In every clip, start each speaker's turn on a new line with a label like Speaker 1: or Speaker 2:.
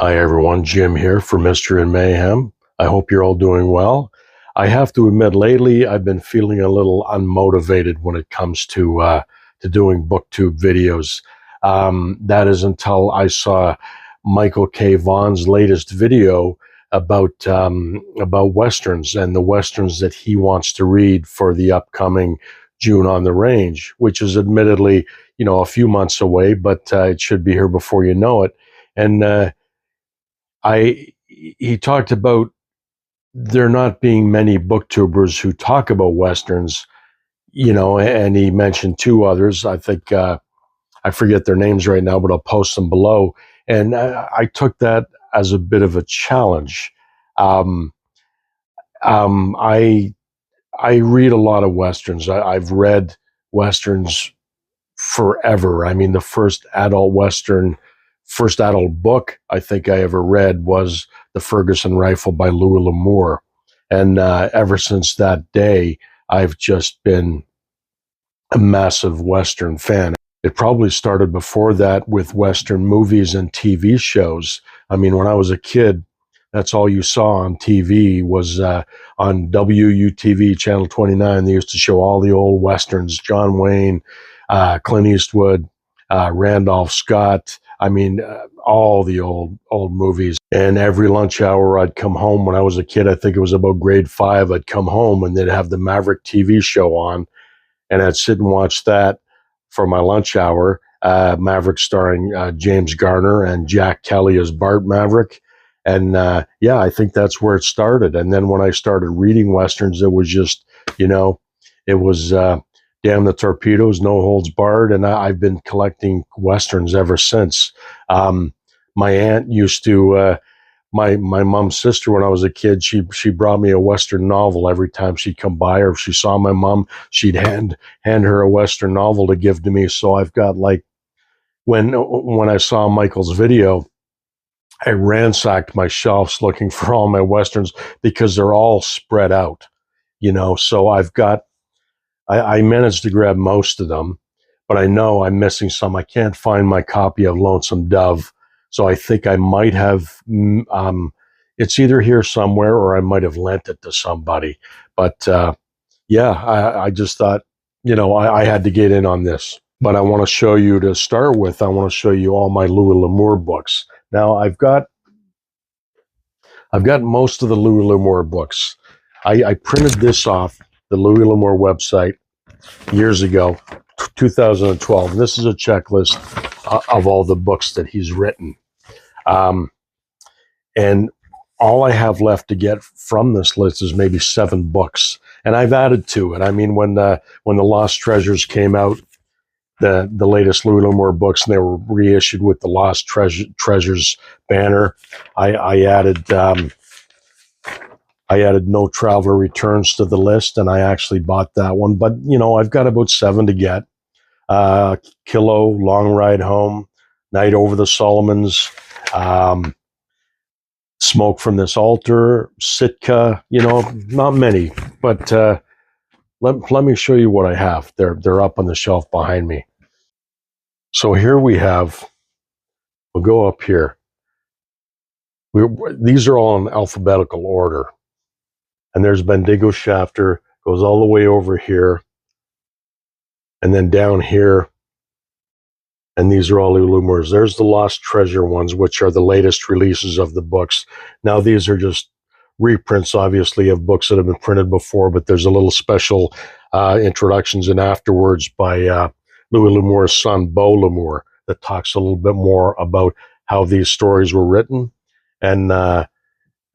Speaker 1: Hi everyone, Jim here for Mystery and Mayhem. I hope you're all doing well. I have to admit, lately I've been feeling a little unmotivated when it comes to doing booktube videos. That is until I saw Michael K. Vaughan's latest video about westerns and the westerns that he wants to read for the upcoming June on the Range, which is admittedly, a few months away, but it should be here before you know it. And he talked about there not being many booktubers who talk about westerns, and he mentioned two others. I think I forget their names right now, but I'll post them below. And I took that as a bit of a challenge. I read a lot of westerns. I've read westerns forever. I mean, the first adult book I think I ever read was The Ferguson Rifle by Louis Lamore. And ever since that day, I've just been a massive Western fan. It probably started before that with Western movies and TV shows. I mean, when I was a kid, that's all you saw on TV was on WUTV, Channel 29. They used to show all the old Westerns, John Wayne, Clint Eastwood, Randolph Scott. I mean, all the old movies. And every lunch hour I'd come home when I was a kid, I think it was about grade 5, I'd come home and they'd have the Maverick TV show on. And I'd sit and watch that for my lunch hour. Maverick starring James Garner and Jack Kelly as Bart Maverick. And I think that's where it started. And then when I started reading Westerns, it was just, it was Damn the Torpedoes, No Holds Barred. And I've been collecting Westerns ever since. My aunt used to, my mom's sister, when I was a kid, she brought me a Western novel every time she'd come by, or if she saw my mom, she'd hand her a Western novel to give to me. So I've got, like, when I saw Michael's video, I ransacked my shelves looking for all my Westerns because they're all spread out, so I managed to grab most of them, but I know I'm missing some. I can't find my copy of Lonesome Dove. So I think I might have, it's either here somewhere or I might have lent it to somebody. But I just thought, I had to get in on this. But I want to show you, to start with, I want to show you all my Louis L'Amour books. Now I've got most of the Louis L'Amour books. I printed this off the Louis L'Amour website years ago, 2012. And this is a checklist of all the books that he's written. And all I have left to get from this list is maybe 7 books. And I've added to it. I mean, when the Lost Treasures came out, the latest Louis L'Amour books, and they were reissued with the Lost Treasures banner, I added No Traveler Returns to the list, and I actually bought that one. But, I've got about 7 to get. Kilo, Long Ride Home, Night Over the Solomons, Smoke from This Altar, Sitka, not many. But let me show you what I have. They're up on the shelf behind me. So here we have, we'll go up here. These are all in alphabetical order. And there's Bendigo Shafter, goes all the way over here. And then down here. And these are all Louis L'Amour's. There's the Lost Treasure ones, which are the latest releases of the books. Now, these are just reprints, obviously, of books that have been printed before, but there's a little special introductions and afterwards by Louis L'Amour's son, Beau L'Amour, that talks a little bit more about how these stories were written. And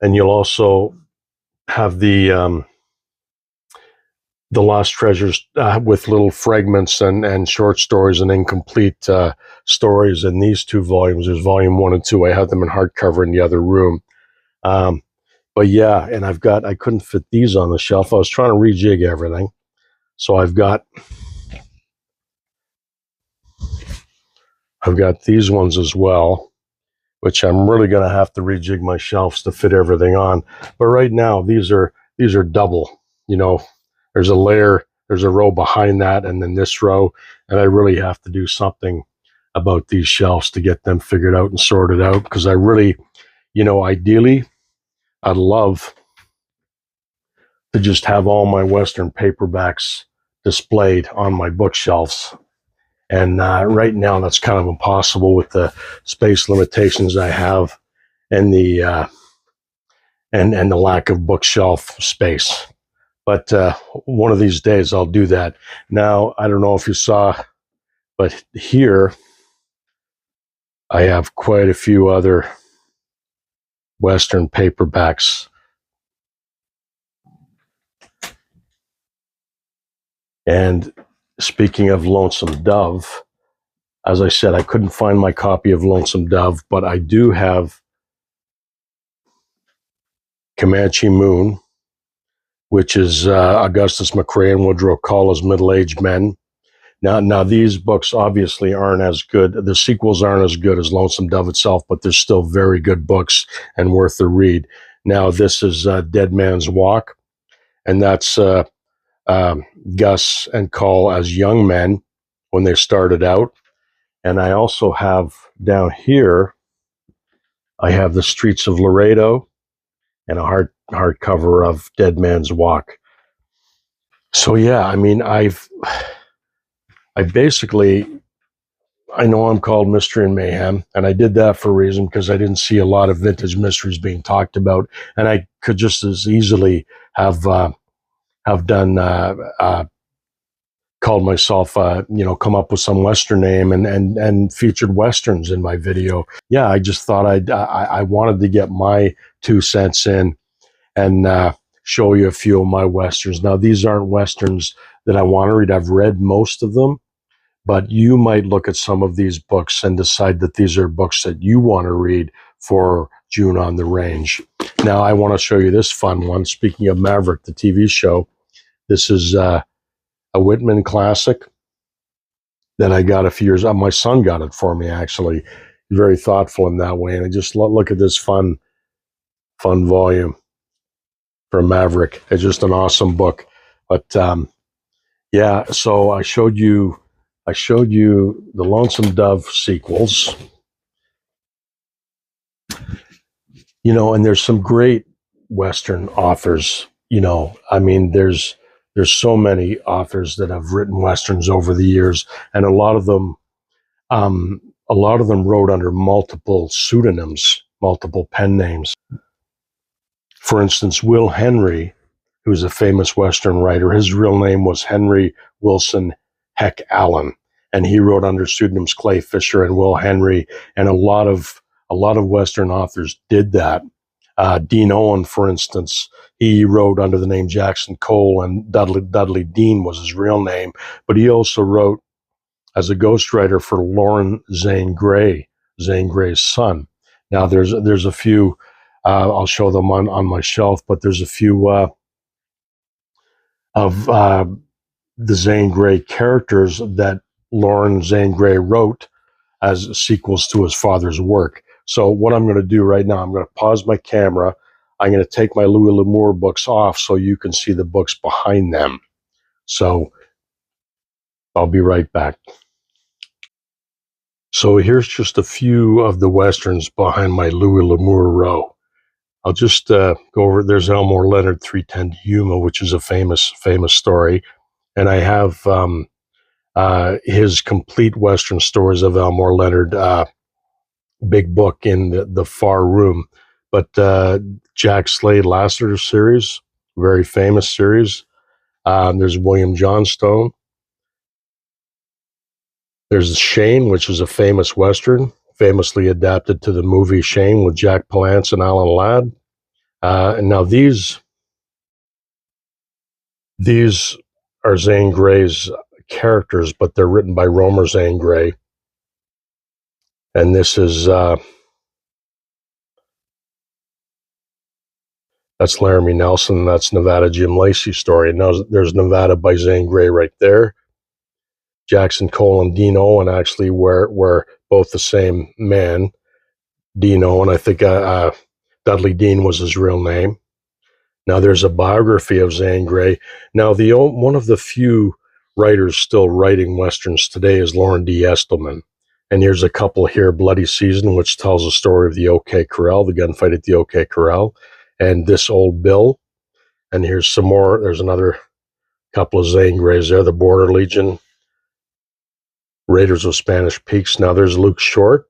Speaker 1: you'll also have the Lost Treasures with little fragments and short stories and incomplete stories. And these 2 volumes, there's volume 1 and 2. I have them in hardcover in the other room. But yeah, and I couldn't fit these on the shelf. I was trying to rejig everything. So I've got these ones as well, which I'm really going to have to rejig my shelves to fit everything on. But right now, these are double, There's a layer, there's a row behind that, and then this row, and I really have to do something about these shelves to get them figured out and sorted out, because I really, ideally, I'd love to just have all my Western paperbacks displayed on my bookshelves. And right now, that's kind of impossible with the space limitations I have and the and the lack of bookshelf space. But one of these days, I'll do that. Now, I don't know if you saw, but here I have quite a few other Western paperbacks. And speaking of Lonesome Dove, as I said, I couldn't find my copy of Lonesome Dove, but I do have Comanche Moon, which is Augustus McCrae and Woodrow Call as middle-aged men. Now, these books obviously aren't as good. The sequels aren't as good as Lonesome Dove itself, but they're still very good books and worth the read. Now, this is Dead Man's Walk, and that's Gus and Call as young men when they started out. And I also have down here, I have The Streets of Laredo and a hardcover of Dead Man's Walk. So yeah, I mean, I know I'm called Mystery and Mayhem, and I did that for a reason, because I didn't see a lot of vintage mysteries being talked about, and I could just as easily have done called myself, come up with some Western name and featured Westerns in my video. Yeah, I just thought I wanted to get my 2 cents in and show you a few of my Westerns. Now, these aren't Westerns that I want to read. I've read most of them, but you might look at some of these books and decide that these are books that you want to read for June on the Range. Now, I want to show you this fun one. Speaking of Maverick, the TV show, this is a Whitman classic that I got a few years. My son got it for me, actually. Very thoughtful in that way. And I just look at this fun volume from Maverick. It's just an awesome book. But yeah, so I showed you the Lonesome Dove sequels. And there's some great Western authors. I mean, there's so many authors that have written Westerns over the years, and a lot of them wrote under multiple pseudonyms, multiple pen names. For instance, Will Henry, who's a famous Western writer, his real name was Henry Wilson Heck Allen, and he wrote under pseudonyms Clay Fisher and Will Henry, and a lot of Western authors did that. Dean Owen, for instance, he wrote under the name Jackson Cole, and Dudley Dean was his real name, but he also wrote as a ghostwriter for Lauren Zan Gray, Zan Gray's son. Now, there's a few, I'll show them on my shelf, but there's a few of the Zan Gray characters that Lauren Zan Gray wrote as sequels to his father's work. So what I'm going to do right now, I'm going to pause my camera. I'm going to take my Louis L'Amour books off so you can see the books behind them. So I'll be right back. So here's just a few of the Westerns behind my Louis L'Amour row. I'll just go over, there's Elmore Leonard, 310 Yuma, which is a famous story. And I have his complete Western stories of Elmore Leonard big book in the far room. But Jack Slade Lassiter series, very famous series. There's William Johnstone. There's Shane, which is a famous Western, famously adapted to the movie Shane with Jack Palance and Alan Ladd. And now these are Zan Gray's characters, but they're written by Romer Zan Gray. And this is that's Laramie Nelson. That's Nevada Jim Lacey story. And now there's Nevada by Zan Gray right there. Jackson Cole and Dean Owen actually were both the same man. Dean Owen, I think Dudley Dean was his real name. Now there's a biography of Zan Gray. Now one of the few writers still writing Westerns today is Lauren D. Estelman. And here's a couple here, Bloody Season, which tells the story of the OK Corral, the gunfight at the OK Corral, and This Old Bill. And here's some more. There's another couple of Zan Grays there, the Border Legion, Raiders of Spanish Peaks. Now there's Luke Short.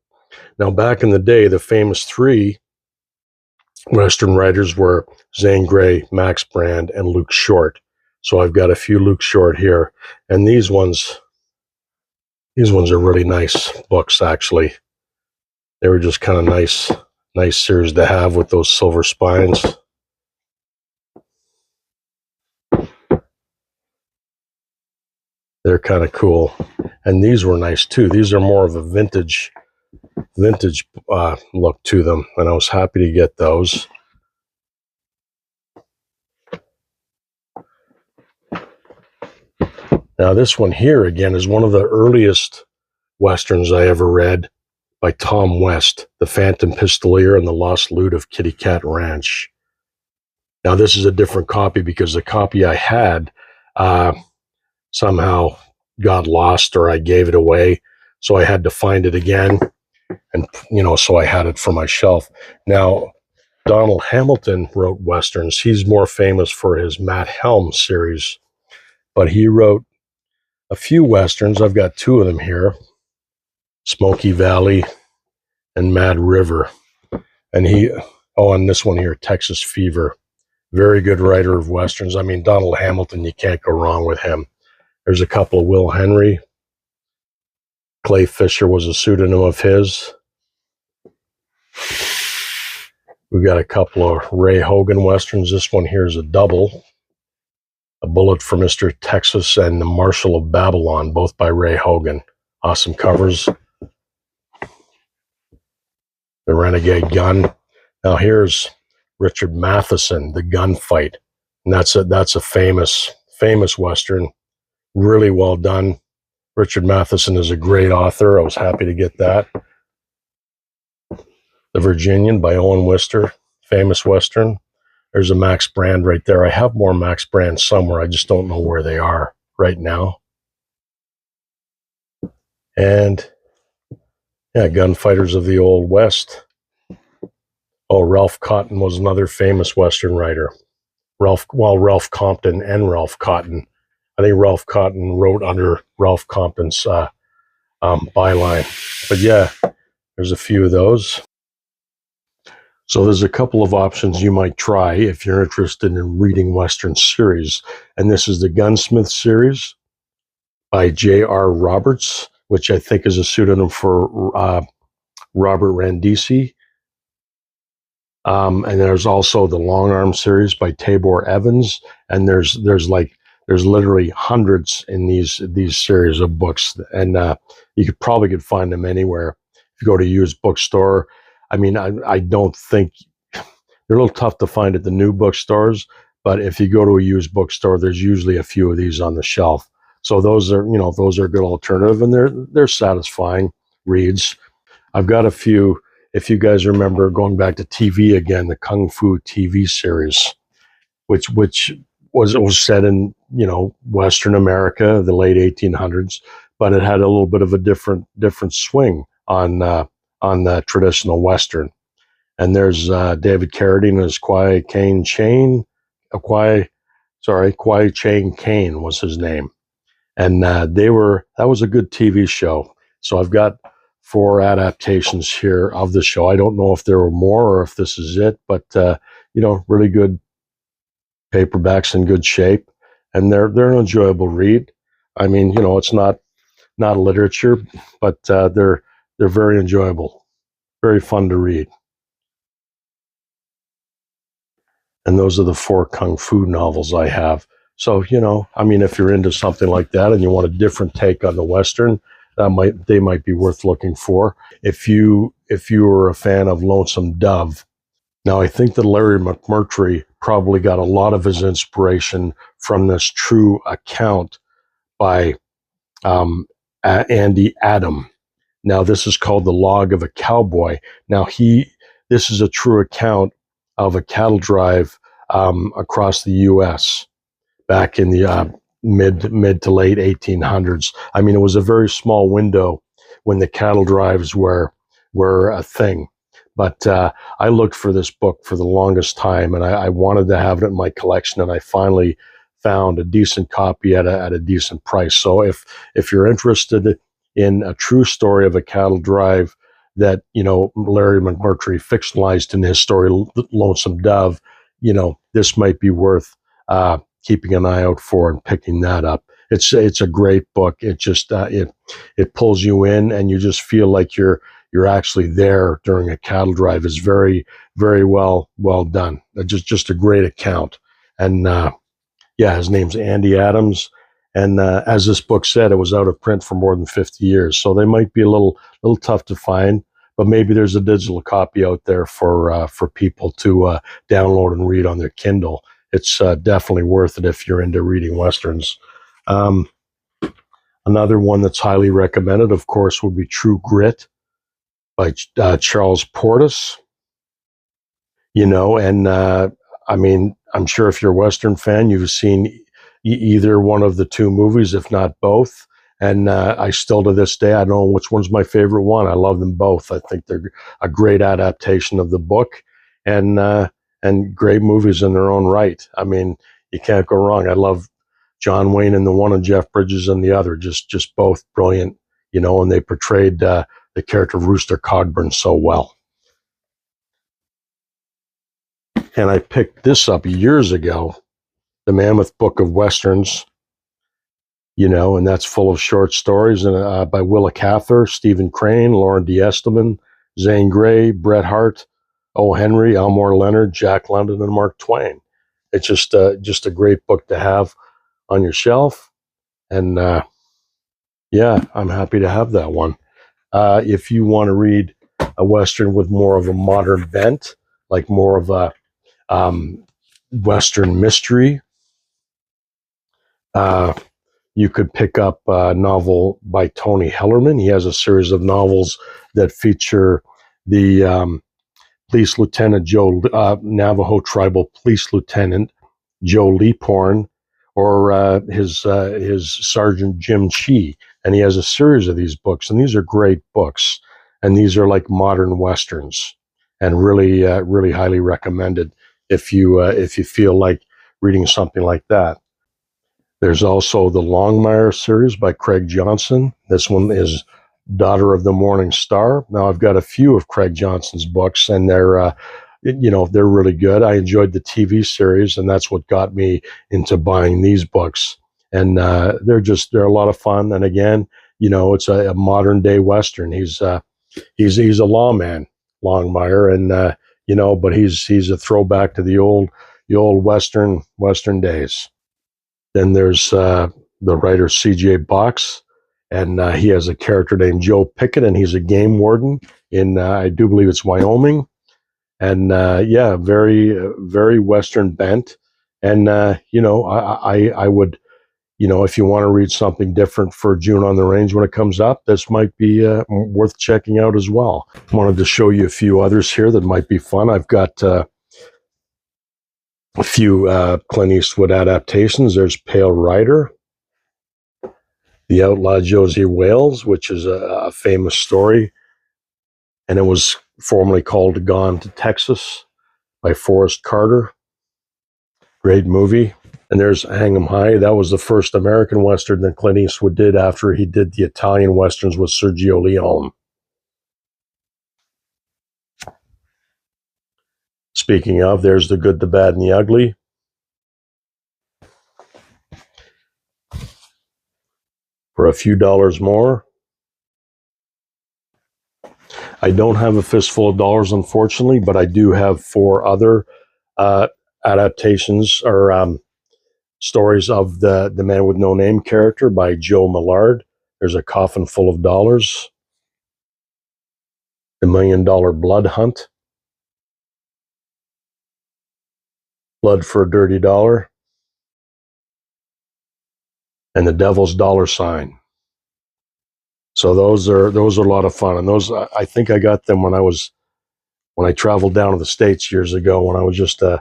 Speaker 1: Now back in the day, the famous three Western writers were Zan Gray, Max Brand, and Luke Short. So I've got a few Luke Short here. And these ones are really nice books, actually. They were just kind of nice series to have with those silver spines. They're kind of cool. And these were nice too. These are more of a vintage look to them, and I was happy to get those. Now this one here again is one of the earliest Westerns I ever read, by Tom West, The Phantom Pistolier and the Lost Loot of Kitty Cat Ranch. Now this is a different copy because the copy I had somehow got lost, or I gave it away, so I had to find it again, and so I had it for my shelf. Now Donald Hamilton wrote Westerns. He's more famous for his Matt Helm series, but he wrote a few Westerns. I've got two of them here, Smoky Valley and Mad River. And and this one here, Texas Fever. Very good writer of Westerns. I mean, Donald Hamilton, you can't go wrong with him. There's a couple of Will Henry. Clay Fisher was a pseudonym of his. We've got a couple of Ray Hogan Westerns. This one here is a double. A Bullet for Mr. Texas and The Marshal of Babylon, both by Ray Hogan. Awesome covers. The Renegade Gun. Now here's Richard Matheson, The Gunfight. And that's a famous Western. Really well done. Richard Matheson is a great author. I was happy to get that. The Virginian by Owen Wister. Famous Western. There's a Max Brand right there. I have more Max Brand somewhere. I just don't know where they are right now. And yeah, Gunfighters of the Old West. Oh, Ralph Cotton was another famous Western writer. Ralph Compton and Ralph Cotton. I think Ralph Cotton wrote under Ralph Compton's byline. But yeah, there's a few of those. So there's a couple of options you might try if you're interested in reading Western series. And this is the Gunsmith series by J.R. Roberts, which I think is a pseudonym for Robert Randisi. And there's also the Long Arm series by Tabor Evans. And there's literally hundreds in these series of books. And you could find them anywhere. If you go to a used bookstore, I mean, I don't think they're a little tough to find at the new bookstores, but if you go to a used bookstore, there's usually a few of these on the shelf. So those are a good alternative, and they're satisfying reads. I've got a few. If you guys remember, going back to TV again, the Kung Fu TV series, which was set in Western America, the late 1800s, but it had a little bit of a different swing on the traditional Western. And there's David Carradine and his Kwai Chang Caine was his name. And that was a good TV show. So I've got 4 adaptations here of the show. I don't know if there were more or if this is it, but really good paperbacks in good shape, and they're an enjoyable read. I mean, it's not literature, but they're very enjoyable, very fun to read. And those are the 4 Kung Fu novels I have. So, if you're into something like that and you want a different take on the Western, they might be worth looking for. If you were a fan of Lonesome Dove, now I think that Larry McMurtry probably got a lot of his inspiration from this true account by Andy Adam. Now this is called The Log of a Cowboy. Now this is a true account of a cattle drive across the U.S. back in the mid to late 1800s. I mean, it was a very small window when the cattle drives were a thing. But I looked for this book for the longest time, and I wanted to have it in my collection, and I finally found a decent copy at a decent price. So if you're interested in a true story of a cattle drive that, you know, Larry McMurtry fictionalized in his story Lonesome Dove, you know, this might be worth keeping an eye out for and picking that up. It's a great book. It just it pulls you in, and you just feel like you're actually there during a cattle drive. Is very, very well done. Just a great account. And yeah, his name's Andy Adams. And as this book said, it was out of print for more than 50 years. So they might be a little tough to find, but maybe there's a digital copy out there for people to download and read on their Kindle. It's definitely worth it if you're into reading Westerns. Another one that's highly recommended, of course, would be True Grit by Charles Portis. You know, and I mean, I'm sure if you're a Western fan, you've seen either one of the two movies, if not both. And I still, to this day, I don't know which one's my favorite one. I love them both. I think they're a great adaptation of the book, and great movies in their own right. I mean, you can't go wrong. I love John Wayne in the one and Jeff Bridges in the other. Just both brilliant, you know, and they portrayed the character of Rooster Cogburn so well. And I picked this up years ago, the Mammoth Book of Westerns, you know, and that's full of short stories and by Willa Cather, Stephen Crane, Lauren D. Esteman, Zan Gray, Bret Hart, O. Henry, Elmore Leonard, Jack London, and Mark Twain. It's just a great book to have on your shelf. And yeah, I'm happy to have that one. If you want to read a Western with more of a modern bent, like more of a Western mystery, you could pick up a novel by Tony Hellerman. He has a series of novels that feature the Police Lieutenant Joe, Navajo Tribal Police Lieutenant Joe Leaphorn, or his Sergeant Jim Chee. And he has a series of these books, and these are great books. And these are like modern Westerns, and really, really highly recommended if you feel like reading something like that. There's also the Longmire series by Craig Johnson. This one is Daughter of the Morning Star. Now, I've got a few of Craig Johnson's books, and they're really good. I enjoyed the TV series, and that's what got me into buying these books. And they're a lot of fun. And again, you know, it's a modern day Western. He's a lawman, Longmire, and you know, but he's a throwback to the old Western days. Then there's the writer C.J. Box, and he has a character named Joe Pickett, and he's a game warden in, I do believe it's Wyoming. And yeah, very, very Western bent. And, you know, I would, you know, if you want to read something different for June on the Range when it comes up, this might be worth checking out as well. I wanted to show you a few others here that might be fun. I've got a few Clint Eastwood adaptations. There's Pale Rider, The Outlaw Josie Wales, which is a famous story, and it was formerly called Gone to Texas by Forrest Carter. Great movie. And there's Hang 'em High. That was the first American Western that Clint Eastwood did after he did the Italian Westerns with Sergio Leone. Speaking of, there's The Good, the Bad, and the Ugly. For a few dollars more. I don't have a fistful of dollars, unfortunately, but I do have 4 other adaptations or stories of the Man with No Name character by Joe Millard. There's A Coffin Full of Dollars, The $1 Million Blood Hunt, Blood for a Dirty Dollar, and The Devil's Dollar Sign. So those are a lot of fun, and those I think I got them when I traveled down to the States years ago when I was just you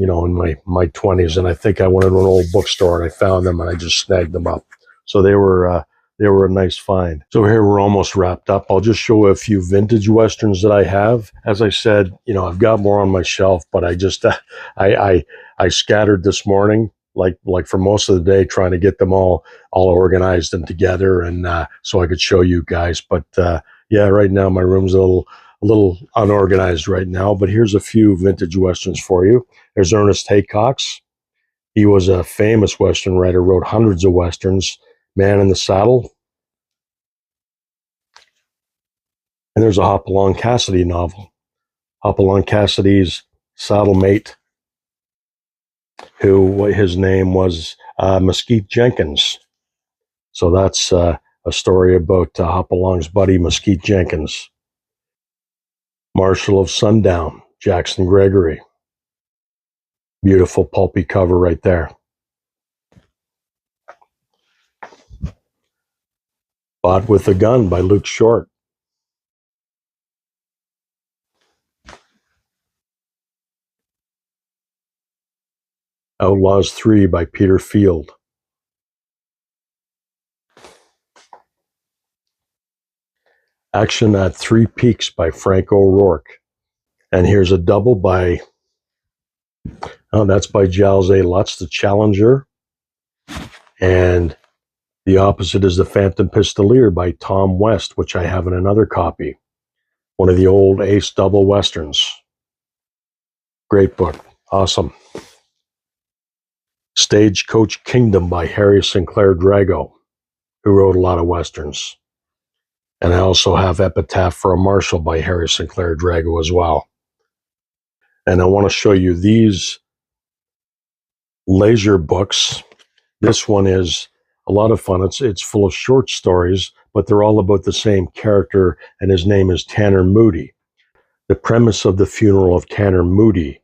Speaker 1: know, in my 20s, and I think I went into an old bookstore and I found them and I just snagged them up. So they were they were a nice find. So here we're almost wrapped up. I'll just show a few vintage Westerns that I have. As I said, you know, I've got more on my shelf, but I just, I scattered this morning, like for most of the day, trying to get them all organized and together, and so I could show you guys. But yeah, right now my room's a little unorganized right now, but here's a few vintage Westerns for you. There's Ernest Haycox. He was a famous Western writer, wrote hundreds of Westerns. Man in the Saddle. And there's a Hopalong Cassidy novel. Hopalong Cassidy's saddle mate, who his name was Mesquite Jenkins. So that's a story about Hopalong's buddy, Mesquite Jenkins. Marshal of Sundown, Jackson Gregory. Beautiful pulpy cover right there. Bought with a Gun by Luke Short. Outlaws 3 by Peter Field. Action at Three Peaks by Frank O'Rourke. And here's a double by, that's by Giles A. Lutz, The Challenger. And the opposite is The Phantom Pistolier by Tom West, which I have in another copy. One of the old Ace double Westerns. Great book. Awesome. Stagecoach Kingdom by Harry Sinclair Drago, who wrote a lot of Westerns. And I also have Epitaph for a Marshal by Harry Sinclair Drago as well. And I want to show you these laser books. This one is a lot of fun. It's full of short stories, but they're all about the same character, and his name is Tanner Moody. The premise of the funeral of Tanner Moody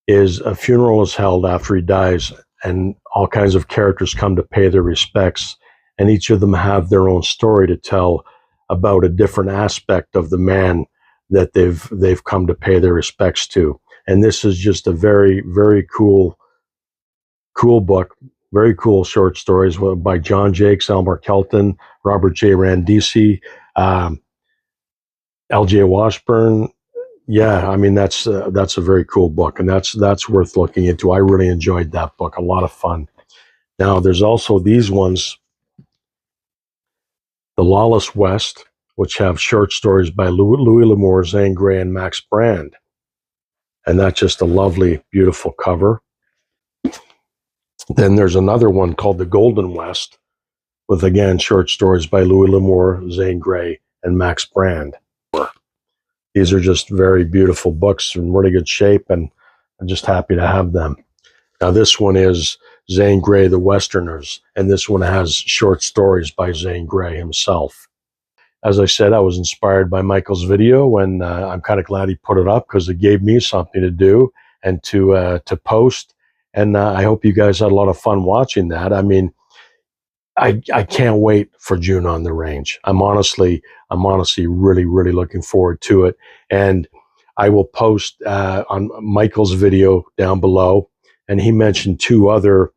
Speaker 1: is a funeral is held after he dies, and all kinds of characters come to pay their respects, and each of them have their own story to tell about a different aspect of the man that they've come to pay their respects to. And this is just a very, very cool book. Very cool short stories by John Jakes, Elmer Kelton, Robert J. Randisi, L.J. Washburn. Yeah, I mean, that's a very cool book, and that's worth looking into. I really enjoyed that book. A lot of fun. Now, there's also these ones, The Lawless West, which have short stories by Louis Lamore, Zan Gray, and Max Brand. And that's just a lovely, beautiful cover. Then there's another one called The Golden West, with, again, short stories by Louis L'Amour, Zane Grey, and Max Brand. These are just very beautiful books in really good shape, and I'm just happy to have them. Now, this one is Zane Grey, The Westerners, and this one has short stories by Zane Grey himself. As I said, I was inspired by Michael's video, and I'm kind of glad he put it up because it gave me something to do and to post. And I hope you guys had a lot of fun watching that. I mean, I can't wait for June on the range. I'm honestly really, really looking forward to it. And I will post on Michael's video down below. And he mentioned 2 other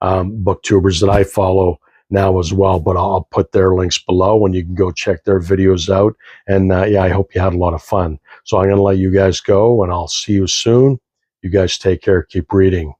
Speaker 1: booktubers that I follow now as well, but I'll put their links below and you can go check their videos out. And yeah, I hope you had a lot of fun. So I'm going to let you guys go, and I'll see you soon. You guys take care. Keep reading.